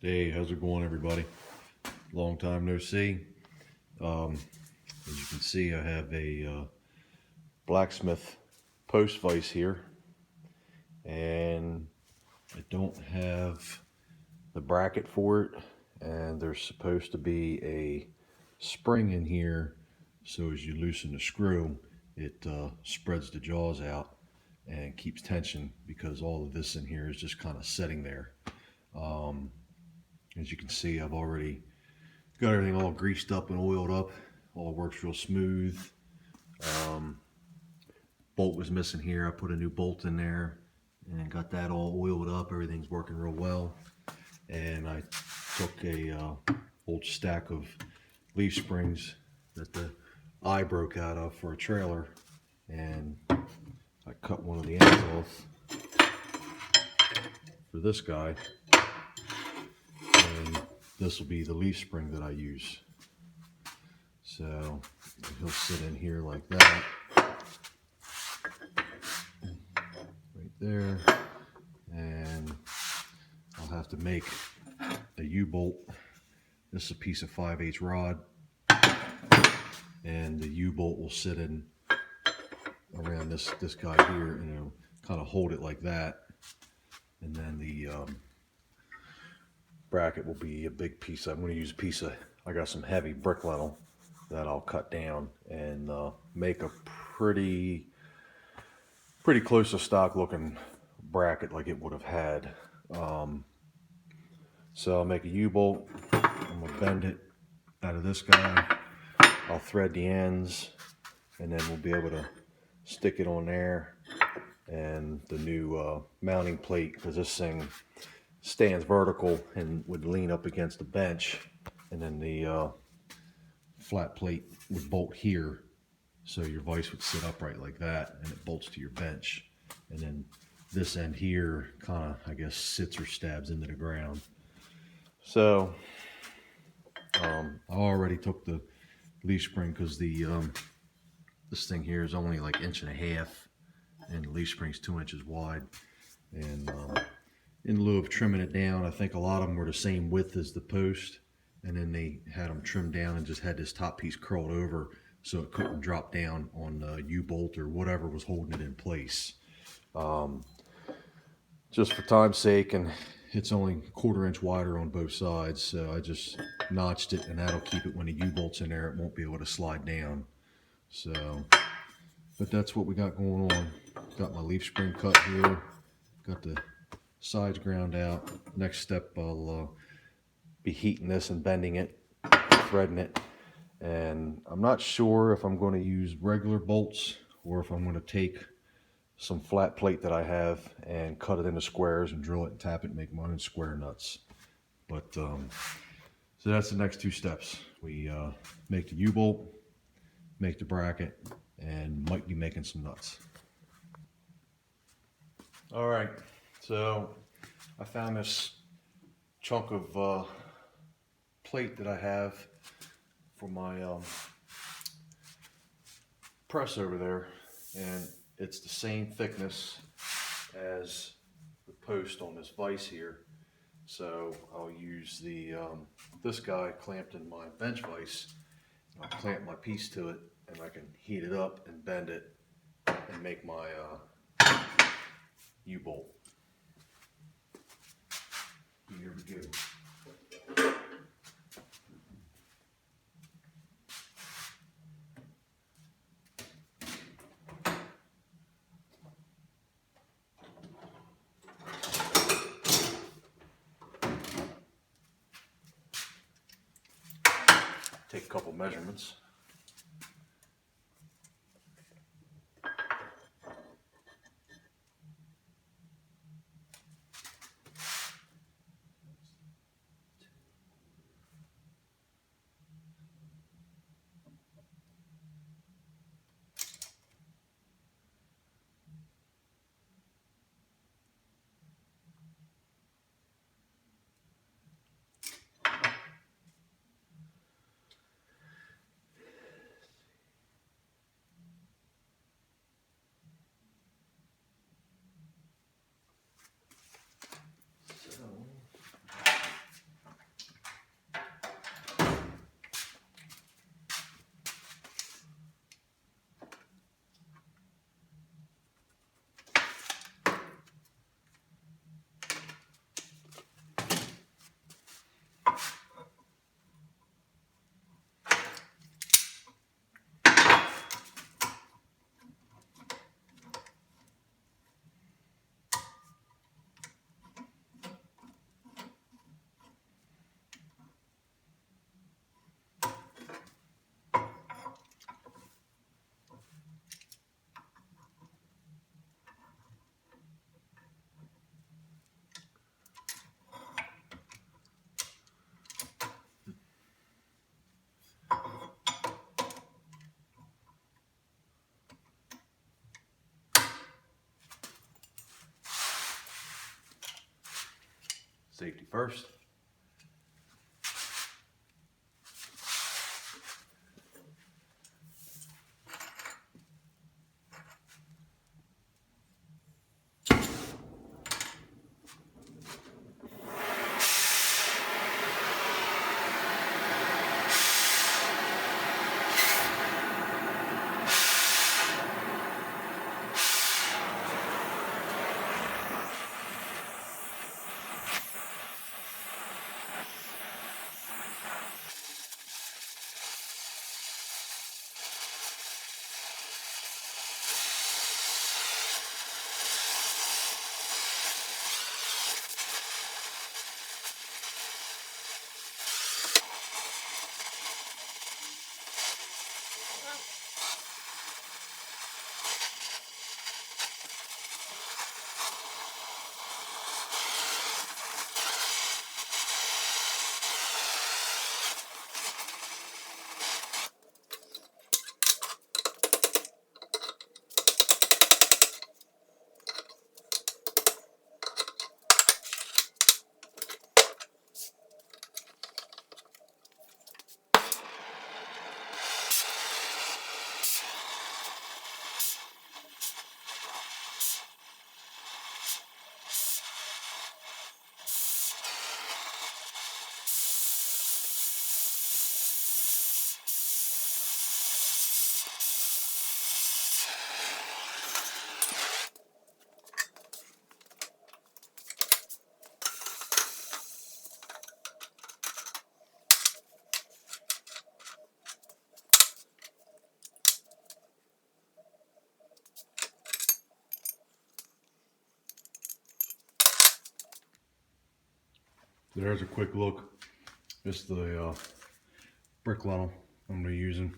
Hey, how's it going, everybody? Long time no see. As you can see, I have a Blacksmith post vise here, and I don't have the bracket for it, and there's supposed to be a spring in here, so as you loosen the screw, it spreads the jaws out and keeps tension, because all of this in here is just kind of sitting there. As you can see, I've already got everything all greased up and oiled up. All works real smooth. Bolt was missing here. I put a new bolt in there and got that all oiled up. Everything's working real well. And I took a old stack of leaf springs that the eye broke out of for a trailer, and I cut one of the ends off for this guy. And this will be the leaf spring that I use. So he'll sit in here like that, right there, and I'll have to make a U-bolt. This is a piece of 5/8 rod, and the U-bolt will sit in around this guy here, and it'll kind of hold it like that, and then the bracket will be a big piece. I'm going to use a piece of, I got some heavy brick lintel that I'll cut down and make a pretty close to stock looking bracket like it would have had. So I'll make a U-bolt. I'm gonna bend it out of this guy. I'll thread the ends, and then we'll be able to stick it on there. And the new mounting plate, because this thing stands vertical and would lean up against the bench, and then the flat plate would bolt here, so your vise would sit upright like that, and it bolts to your bench. And then this end here kind of, I guess, sits or stabs into the ground. So I already took the leaf spring, because the this thing here is only like 1.5 inches, and the leaf spring's 2 inches wide. And in lieu of trimming it down, I think a lot of them were the same width as the post, and then they had them trimmed down and just had this top piece curled over so it couldn't drop down on the U-bolt or whatever was holding it in place. Just for time's sake, and it's only 1/4 inch wider on both sides, so I just notched it, and that'll keep it when the U-bolt's in there. It won't be able to slide down. So, but that's what we got going on. Got my leaf spring cut here, got the sides ground out. Next step, I'll be heating this and bending it, threading it, and I'm not sure if I'm going to use regular bolts or if I'm going to take some flat plate that I have and cut it into squares and drill it and tap it and make my own square nuts. But so that's the next 2 steps. We make the U-bolt, make the bracket, and might be making some nuts. All right, so I found this chunk of plate that I have for my press over there, and it's the same thickness as the post on this vise here. So I'll use the this guy clamped in my bench vise. I'll clamp my piece to it, and I can heat it up and bend it and make my U-bolt. Here we go. Take a couple measurements. Safety first. There's a quick look. This is the brick lintel I'm going to be using.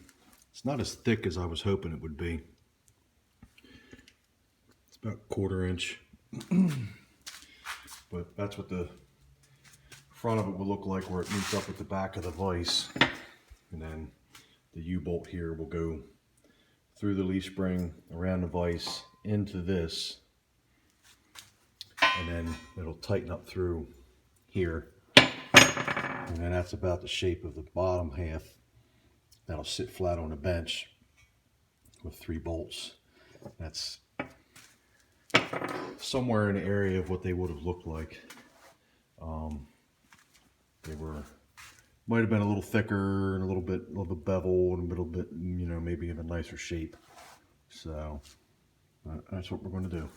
It's not as thick as I was hoping it would be. It's about 1/4 inch. But that's what the front of it will look like where it meets up with the back of the vise. And then the U-bolt here will go through the leaf spring, around the vise, into this. And then it'll tighten up through here, and then that's about the shape of the bottom half. That'll sit flat on a bench with 3 bolts. That's somewhere in the area of what they would have looked like. They might have been a little thicker and a little bit beveled and a little bit, you know, maybe in a nicer shape. So that's what we're going to do.